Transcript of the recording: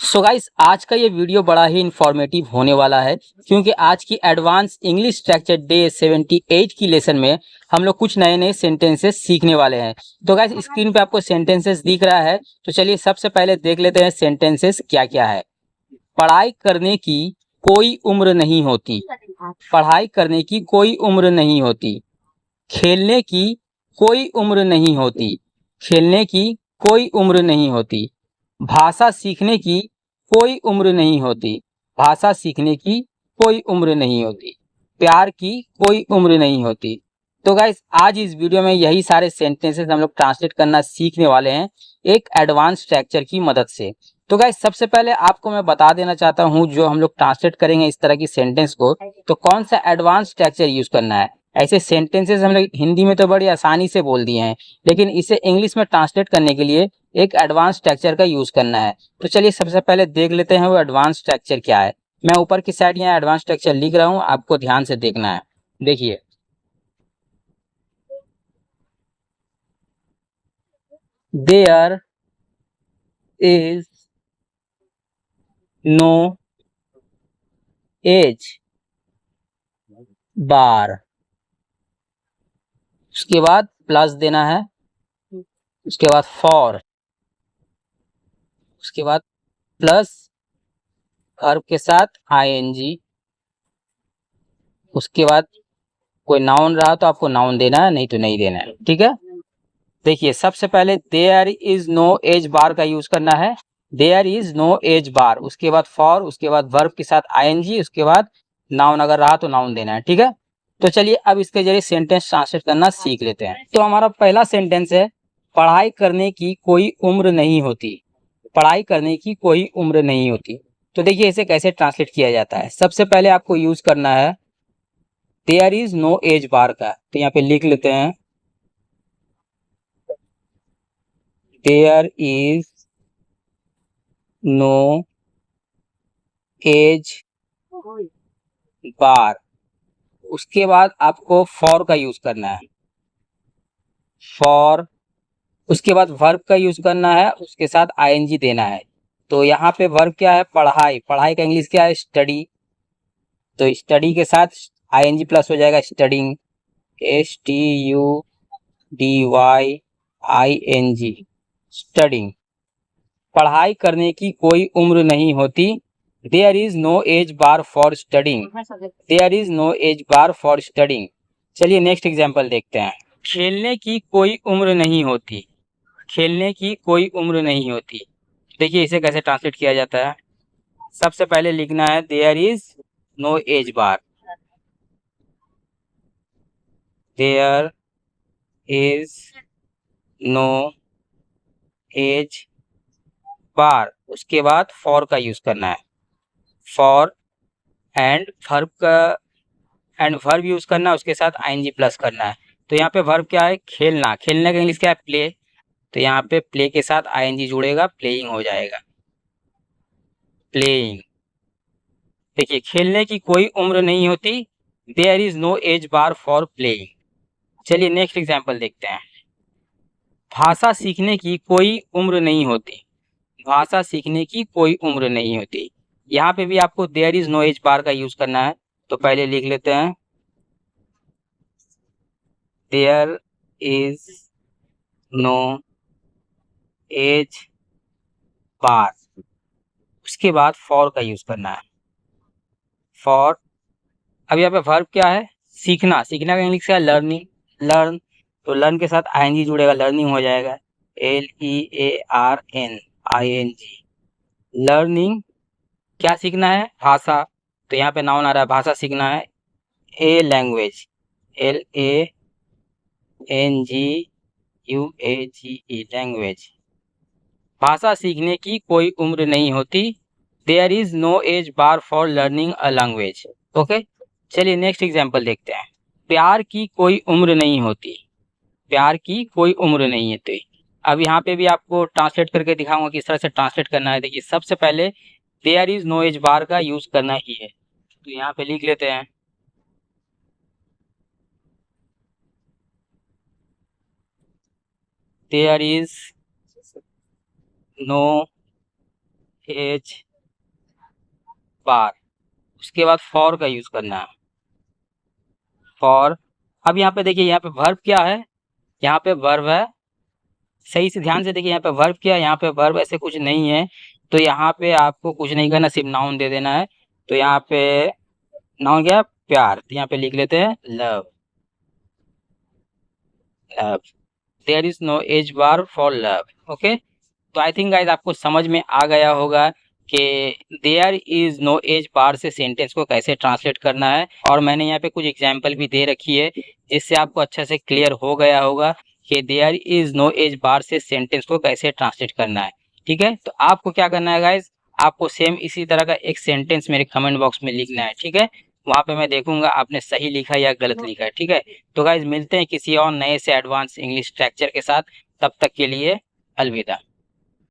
So guys, आज का ये वीडियो बड़ा ही इंफॉर्मेटिव होने वाला है क्योंकि आज की एडवांस इंग्लिश स्ट्रक्चर डे 78 की लेसन में हम लोग कुछ नए नए सेंटेंसेस सीखने वाले हैं। तो गाइस, स्क्रीन पे आपको सेंटेंसेस दिख रहा है, तो चलिए सबसे पहले देख लेते हैं सेंटेंसेस क्या क्या है। पढ़ाई करने की कोई उम्र नहीं होती। पढ़ाई करने की कोई उम्र नहीं होती। खेलने की कोई उम्र नहीं होती। खेलने की कोई उम्र नहीं होती। भाषा सीखने की कोई उम्र नहीं होती। भाषा सीखने की कोई उम्र नहीं होती। प्यार की कोई उम्र नहीं होती। तो गाइस, आज इस वीडियो में यही सारे सेंटेंसेस हम लोग ट्रांसलेट करना सीखने वाले हैं एक एडवांस स्ट्रक्चर की मदद से। तो गाइस, सबसे पहले आपको मैं बता देना चाहता हूं, जो हम लोग ट्रांसलेट करेंगे इस तरह की सेंटेंस को, तो कौन सा एडवांस स्ट्रक्चर यूज करना है। ऐसे सेंटेंसेस हम लोग हिंदी में तो बड़ी आसानी से बोल दिए हैं, लेकिन इसे इंग्लिश में ट्रांसलेट करने के लिए एक एडवांस स्ट्रक्चर का यूज करना है। तो चलिए सबसे पहले देख लेते हैं वो एडवांस स्ट्रक्चर क्या है। मैं ऊपर की साइड यहाँ एडवांस स्ट्रक्चर लिख रहा हूँ, आपको ध्यान से देखना है। देखिए, there is no age bar. उसके बाद प्लस देना है, उसके बाद फॉर, उसके बाद प्लस वर्ब के साथ आईएनजी। उसके बाद कोई नाउन रहा तो आपको नाउन देना है, नहीं तो नहीं देना है। ठीक है। देखिए, सबसे पहले देयर इज नो एज बार का यूज करना है। There is no age bar, उसके बाद फॉर, उसके बाद वर्ब के साथ आईएनजी, उसके बाद नाउन अगर रहा तो नाउन देना है। ठीक है। तो चलिए अब इसके जरिए सेंटेंस ट्रांसलेट करना सीख लेते हैं। तो हमारा पहला सेंटेंस है, पढ़ाई करने की कोई उम्र नहीं होती। पढ़ाई करने की कोई उम्र नहीं होती। तो देखिए इसे कैसे ट्रांसलेट किया जाता है। सबसे पहले आपको यूज करना है देयर इज नो एज बार का। तो यहाँ पे लिख लेते हैं, there is no age bar. उसके बाद आपको फॉर का यूज करना है, फॉर। उसके बाद वर्ब का यूज करना है, उसके साथ आईएनजी देना है। तो यहाँ पे वर्ब क्या है, पढ़ाई। पढ़ाई का इंग्लिश क्या है, स्टडी। तो स्टडी के साथ आईएनजी प्लस हो जाएगा, स्टडिंग। STUDYING, studying. पढ़ाई करने की कोई उम्र नहीं होती। There is no age bar for studying. There is no age bar for studying. चलिए नेक्स्ट एग्जाम्पल देखते हैं। खेलने की कोई उम्र नहीं होती। खेलने की कोई उम्र नहीं होती। देखिए इसे कैसे ट्रांसलेट किया जाता है। सबसे पहले लिखना है there is no age bar. There is no age bar. उसके बाद फॉर का यूज करना है, फॉर। एंड वर्ब का एंड वर्ब यूज करना है, उसके साथ आईएनजी प्लस करना है। तो यहाँ पे वर्ब क्या है, खेलना। खेलने का इंग्लिश क्या है, प्ले। तो यहाँ पे प्ले के साथ आईएनजी जुड़ेगा, प्लेइंग हो जाएगा, प्लेइंग। देखिए, खेलने की कोई उम्र नहीं होती। There is no age bar for playing. चलिए नेक्स्ट एग्जाम्पल देखते हैं। भाषा सीखने की कोई उम्र नहीं होती। भाषा सीखने की कोई उम्र नहीं होती। यहाँ पे भी आपको देयर इज नो एज बार का यूज करना है। तो पहले लिख लेते हैं, there is no age bar. उसके बाद फॉर का यूज करना है, फॉर। अब यहाँ पे वर्ब क्या है, सीखना। सीखना का इंग्लिश क्या है, लर्निंग, लर्न। तो लर्न के साथ आईएनजी जुड़ेगा, लर्निंग हो जाएगा, LEARNING, लर्निंग। क्या सीखना है, भाषा। तो यहाँ पे नाउन आ रहा है, भाषा सीखना है। A language, LANGUAGE, language. भाषा सीखने की कोई उम्र नहीं होती। There is no age bar for learning a language. Okay. चलिए नेक्स्ट एग्जाम्पल देखते हैं। प्यार की कोई उम्र नहीं होती। प्यार की कोई उम्र नहीं होती। अब यहाँ पे भी आपको ट्रांसलेट करके दिखाऊंगा किस तरह से ट्रांसलेट करना है। देखिए सबसे पहले देयर इज नो एज बार का यूज करना ही है। तो यहाँ पे लिख लेते हैं, there is no age bar, उसके बाद फॉर का यूज करना है, फॉर। अब यहाँ पे देखिए, यहाँ पे वर्ब क्या है, यहाँ पे वर्ब है, सही से ध्यान से देखिए, यहाँ पे वर्ब क्या है, यहाँ पे वर्ब ऐसे कुछ नहीं है। तो यहाँ पे आपको कुछ नहीं करना, सिर्फ नाउन दे देना है। तो यहाँ पे नाउन क्या है, प्यार, तो यहाँ पे लिख लेते हैं love, love. There is no age bar for love. Okay, तो आई थिंक गाइज आपको समझ में आ गया होगा कि देयर इज नो एज बार से सेंटेंस को कैसे ट्रांसलेट करना है। और मैंने यहाँ पे कुछ एग्जाम्पल भी दे रखी है, जिससे आपको अच्छे से क्लियर हो गया होगा कि देयर इज नो एज बार से सेंटेंस को कैसे ट्रांसलेट करना है। ठीक है, तो आपको क्या करना है गाइज, आपको सेम इसी तरह का एक सेंटेंस मेरे कमेंट बॉक्स में लिखना है। ठीक है, वहाँ पे मैं देखूंगा आपने सही लिखा है या गलत लिखा है। ठीक है, तो गाइज मिलते हैं किसी और नए से एडवांस इंग्लिश स्ट्रक्चर के साथ, तब तक के लिए अलविदा।